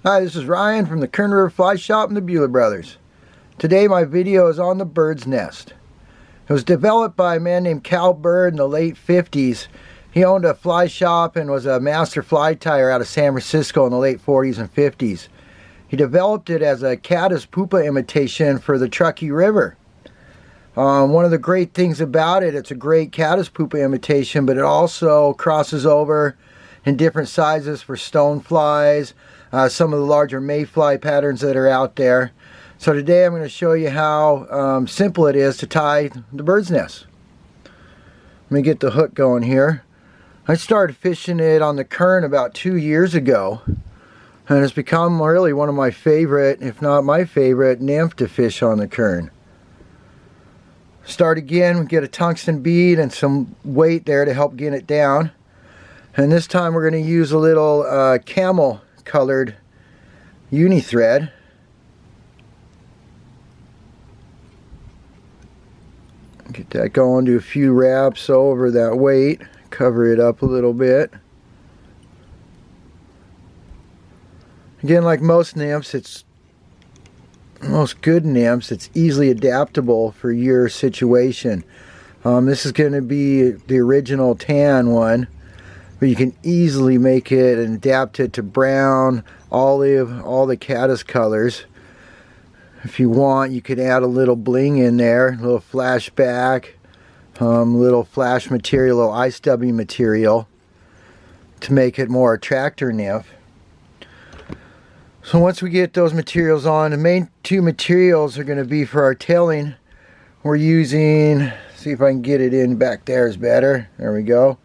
Hi, this is Ryan from the Kern River Fly Shop and the Buhler Brothers. Today my video is on the Birdsnest. It was developed by a man named Cal Bird in the late 50s. He owned a fly shop and was a master fly tyer out of San Francisco in the late 40s and 50s. He developed it as a caddis pupa imitation for the Truckee River. One of the great things about it, it's a great caddis pupa imitation, but it also crosses over in different sizes for stoneflies, some of the larger mayfly patterns that are out there. So today I'm going to show you how simple it is to tie the bird's nest. Let me get the hook going here. I started fishing it on the Kern about 2 years ago, and it's become really one of my favorite, if not my favorite, nymph to fish on the Kern. Start again, we get a tungsten bead and some weight there to help get it down. And this time we're going to use a little camel colored uni thread. Get that going, do a few wraps over that weight, cover it up a little bit. Again, like most nymphs, most good nymphs, it's easily adaptable for your situation. This is going to be the original tan one, but you can easily make it and adapt it to brown, olive, all the caddis colors. If you want, you could add a little bling in there, a little flashback, little flash material, little ice stubby material to make it more attractor nymph. So once we get those materials on, the main two materials are going to be for our tailing. We're using, see if I can get it in back there is better. There we go.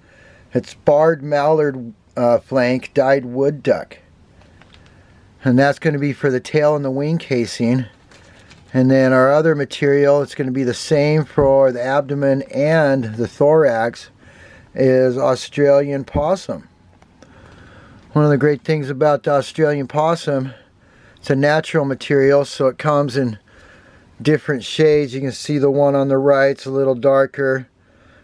It's barred mallard flank dyed wood duck. And that's going to be for the tail and the wing casing. And then our other material, it's going to be the same for the abdomen and the thorax, is Australian possum. One of the great things about the Australian possum, it's a natural material, so it comes in different shades. You can see the one on the right's a little darker,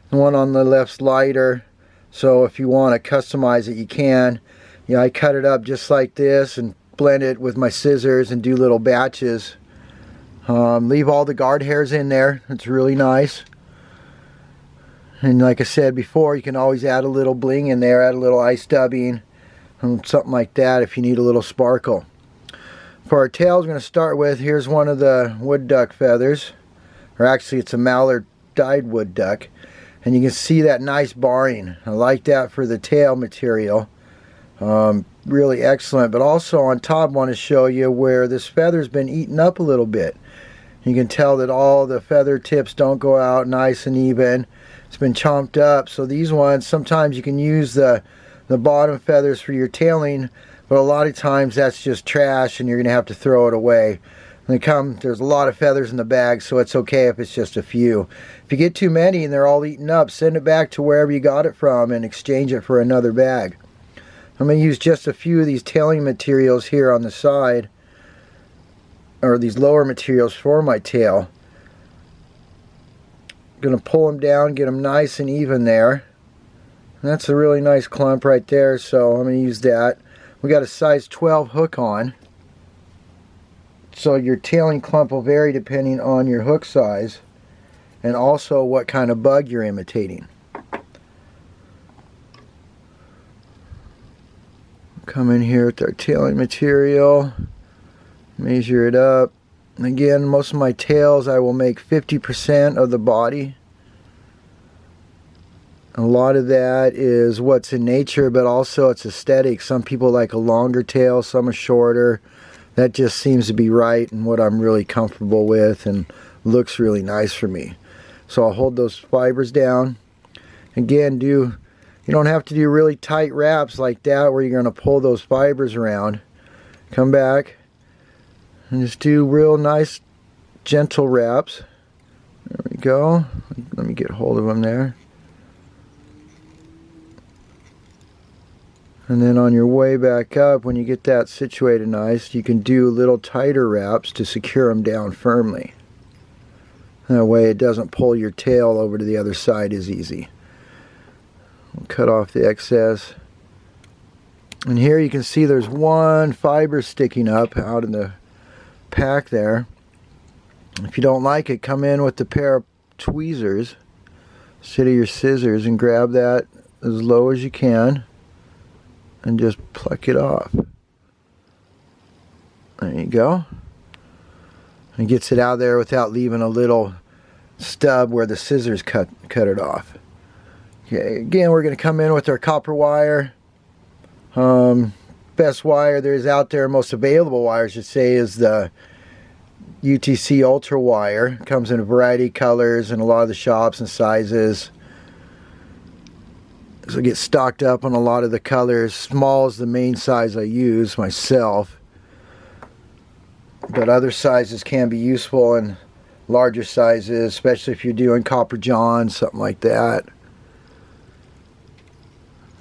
the one on the left's lighter. So if you want to customize it, you can. Yeah, I cut it up just like this and blend it with my scissors and do little batches. Leave all the guard hairs in there. It's really nice. And like I said before, you can always add a little bling in there, add a little ice dubbing, something like that if you need a little sparkle. For our tails, we're going to start with, here's one of the wood duck feathers, or actually it's a mallard dyed wood duck, and you can see that nice barring. I like that for the tail material. Really excellent. But also on top, I want to show you where this feather's been eaten up a little bit. You can tell that all the feather tips don't go out nice and even. It's been chomped up. So these ones, sometimes you can use the bottom feathers for your tailing, but a lot of times that's just trash and you're going to have to throw it away. There's a lot of feathers in the bag, so it's okay if it's just a few. If you get too many and they're all eaten up, send it back to wherever you got it from and exchange it for another bag. I'm going to use just a few of these tailing materials here on the side, or these lower materials for my tail. I'm going to pull them down, get them nice and even there. And that's a really nice clump right there, so I'm going to use that. We got a size 12 hook on, so your tailing clump will vary depending on your hook size and also what kind of bug you're imitating. Come in here with our tailing material, measure it up. And again, most of my tails I will make 50% of the body. A lot of that is what's in nature, but also it's aesthetic. Some people like a longer tail, some are shorter. That just seems to be right and what I'm really comfortable with and looks really nice for me. So I'll hold those fibers down. Again, you don't have to do really tight wraps like that where you're going to pull those fibers around. Come back and just do real nice gentle wraps. There we go. Let me get hold of them there. And then on your way back up, when you get that situated nice, you can do little tighter wraps to secure them down firmly. That way it doesn't pull your tail over to the other side as easy. We'll cut off the excess. And here you can see there's one fiber sticking up out in the pack there. If you don't like it, come in with a pair of tweezers instead of your scissors and grab that as low as you can and just pluck it off. There you go. And gets it out there without leaving a little stub where the scissors cut it off. Okay, again, we're going to come in with our copper wire. Best wire there is out there, most available wire I should say, is the UTC Ultra wire. It comes in a variety of colors in a lot of the shops and sizes. So get stocked up on a lot of the colors. Small is the main size I use myself, but other sizes can be useful, and larger sizes, especially if you're doing copper john, something like that.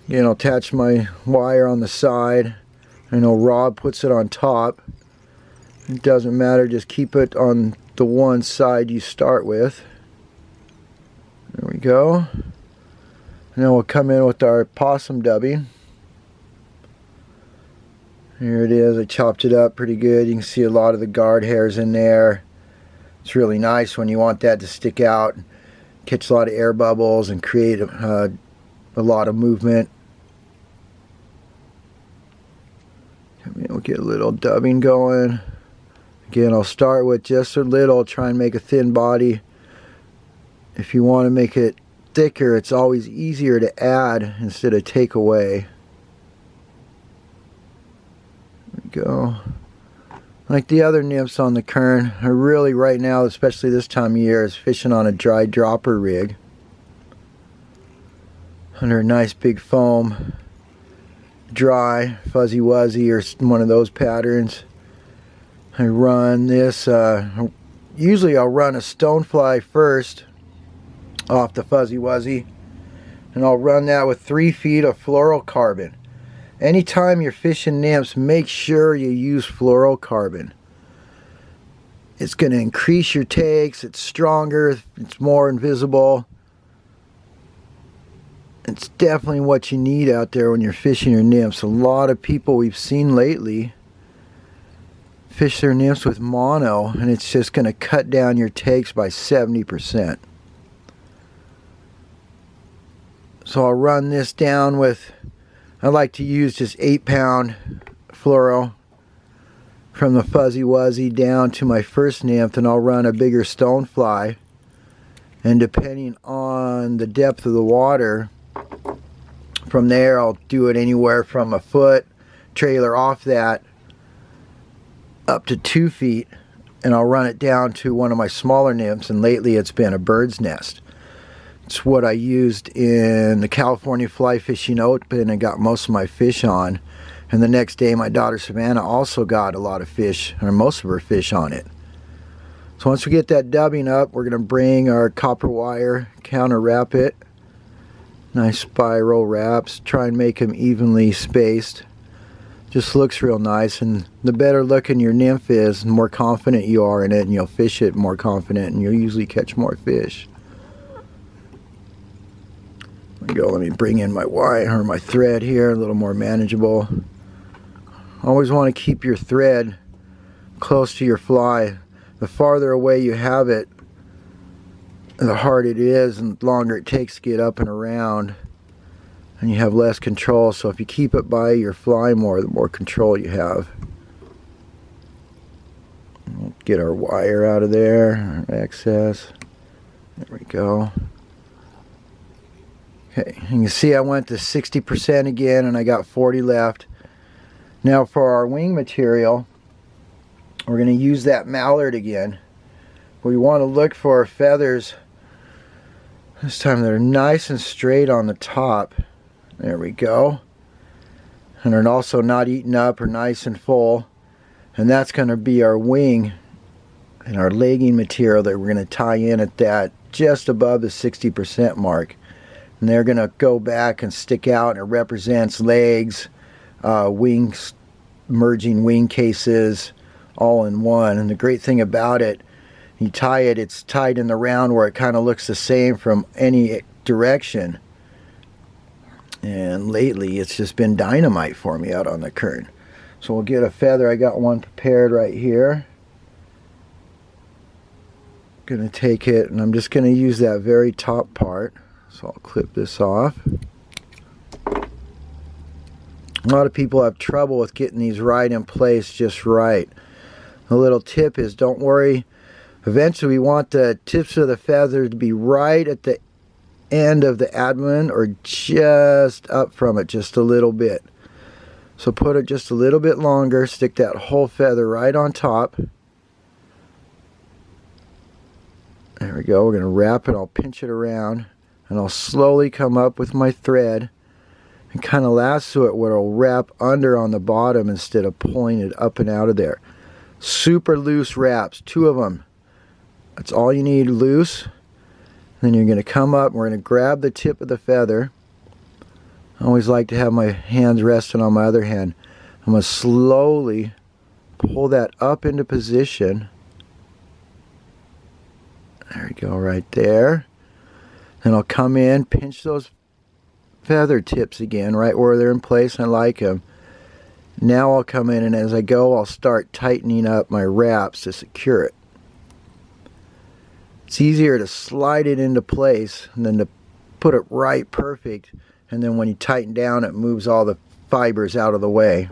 Again, I'll attach my wire on the side. I know Rob puts it on top. It doesn't matter, just keep it on the one side you start with. There we go. And then we'll come in with our possum dubbing. Here it is. I chopped it up pretty good. You can see a lot of the guard hairs in there. It's really nice when you want that to stick out, catch a lot of air bubbles and create a lot of movement. We'll get a little dubbing going. Again, I'll start with just a little, try and make a thin body. If you want to make it thicker, it's always easier to add instead of take away. There we go. Like the other nymphs on the Kern, I really right now, especially this time of year, is fishing on a dry dropper rig under a nice big foam, dry, fuzzy wuzzy, or one of those patterns. I run this, usually I'll run a stonefly first off the fuzzy wuzzy, and I'll run that with 3 feet of fluorocarbon. Anytime you're fishing nymphs, make sure you use fluorocarbon. It's going to increase your takes, it's stronger, it's more invisible. It's definitely what you need out there when you're fishing your nymphs. A lot of people we've seen lately fish their nymphs with mono, and it's just going to cut down your takes by 70%. So I'll run this down with, I like to use just 8-pound fluoro from the fuzzy wuzzy down to my first nymph, and I'll run a bigger stonefly, and depending on the depth of the water, from there I'll do it anywhere from a foot trailer off that up to 2 feet, and I'll run it down to one of my smaller nymphs, and lately it's been a Birdsnest. It's what I used in the California Fly Fishing Open and got most of my fish on. And the next day my daughter Savannah also got a lot of fish, or most of her fish on it. So once we get that dubbing up, we're going to bring our copper wire, counter wrap it. Nice spiral wraps. Try and make them evenly spaced. Just looks real nice, and the better looking your nymph is, the more confident you are in it, and you'll fish it more confident, and you'll usually catch more fish. Go, let me bring in my wire or my thread here, a little more manageable. Always want to keep your thread close to your fly. The farther away you have it, the harder it is and the longer it takes to get up and around, and you have less control. So if you keep it by your fly more, the more control you have. We'll get our wire out of there, our excess. There we go. Okay, you can see I went to 60% again, and I got 40 left. Now for our wing material, we're going to use that mallard again. We want to look for feathers this time that are nice and straight on the top. There we go. And are also not eaten up, or nice and full. And that's going to be our wing and our legging material that we're going to tie in at that just above the 60% mark. And they're going to go back and stick out, and it represents legs, wings, merging wing cases, all in one. And the great thing about it, you tie it, it's tied in the round where it kind of looks the same from any direction. And lately it's just been dynamite for me out on the kern. So we'll get a feather. I got one prepared right here. Gonna take it and I'm just gonna use that very top part. So I'll clip this off. A lot of people have trouble with getting these right in place just right. A little tip is, don't worry, eventually we want the tips of the feather to be right at the end of the abdomen or just up from it just a little bit. So put it just a little bit longer, stick that whole feather right on top. There we go. We're going to wrap it. I'll pinch it around and I'll slowly come up with my thread and kind of lasso it where it'll wrap under on the bottom instead of pulling it up and out of there. Super loose wraps, 2 of them. That's all you need, loose. Then you're going to come up and we're going to grab the tip of the feather. I always like to have my hands resting on my other hand. I'm going to slowly pull that up into position. There we go, right there. Then I'll come in, pinch those feather tips again, right where they're in place. I like them. Now I'll come in and as I go, I'll start tightening up my wraps to secure it. It's easier to slide it into place than to put it right perfect, and then when you tighten down it moves all the fibers out of the way.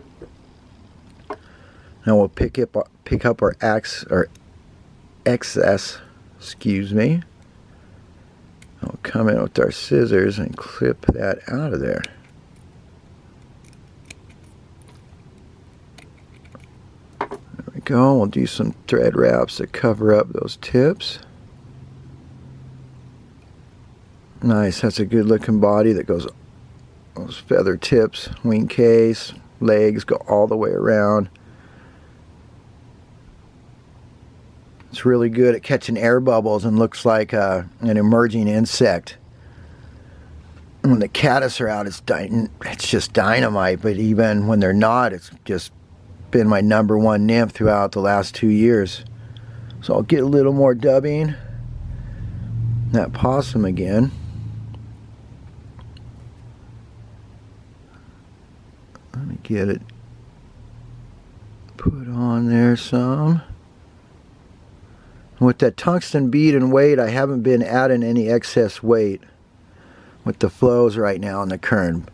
Now we'll pick up our excess, excuse me. I'll come in with our scissors and clip that out of there. There we go. We'll do some thread wraps to cover up those tips. Nice, that's a good looking body that goes, those feather tips, wing case, legs go all the way around. It's really good at catching air bubbles and looks like an emerging insect. When the caddis are out, it's just dynamite, but even when they're not, it's just been my #1 nymph throughout the last 2 years. So I'll get a little more dubbing. That possum again. Let me get it put on there some. With that tungsten bead and weight, I haven't been adding any excess weight with the flows right now in the kern.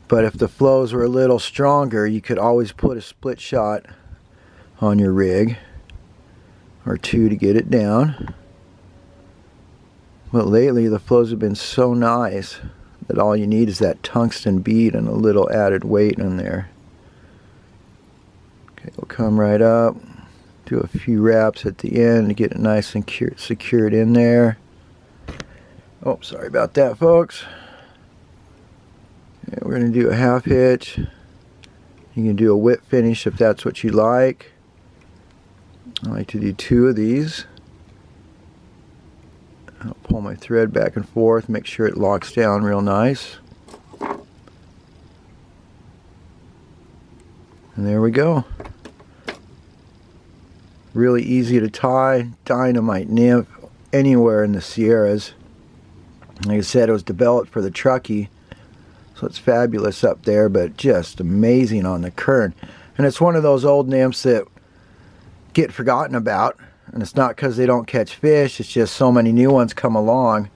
But if the flows were a little stronger, you could always put a split shot on your rig or 2 to get it down. But lately the flows have been so nice that all you need is that tungsten bead and a little added weight in there. Okay, we'll come right up, do a few wraps at the end to get it nice and secured in there. Oh, sorry about that, folks. Okay, we're going to do a half hitch. You can do a whip finish if that's what you like. I like to do 2 of these. I'll pull my thread back and forth, make sure it locks down real nice. And there we go. Really easy to tie, dynamite nymph anywhere in the Sierras. Like I said, it was developed for the Truckee, so it's fabulous up there, but just amazing on the kern. And it's one of those old nymphs that get forgotten about. And it's not because they don't catch fish, it's just so many new ones come along.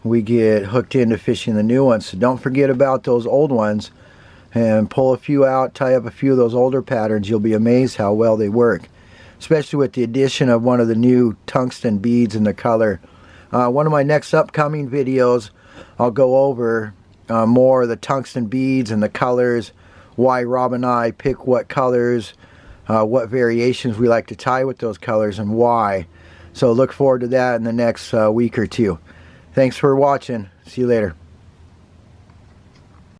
We get hooked into fishing the new ones. So don't forget about those old ones and pull a few out, tie up a few of those older patterns. You'll be amazed how well they work. Especially with the addition of one of the new tungsten beads in the color. One of my next upcoming videos, I'll go over more of the tungsten beads and the colors, why Rob and I pick what colors, what variations we like to tie with those colors and why. So look forward to that in the next week or 2. Thanks for watching. See you later.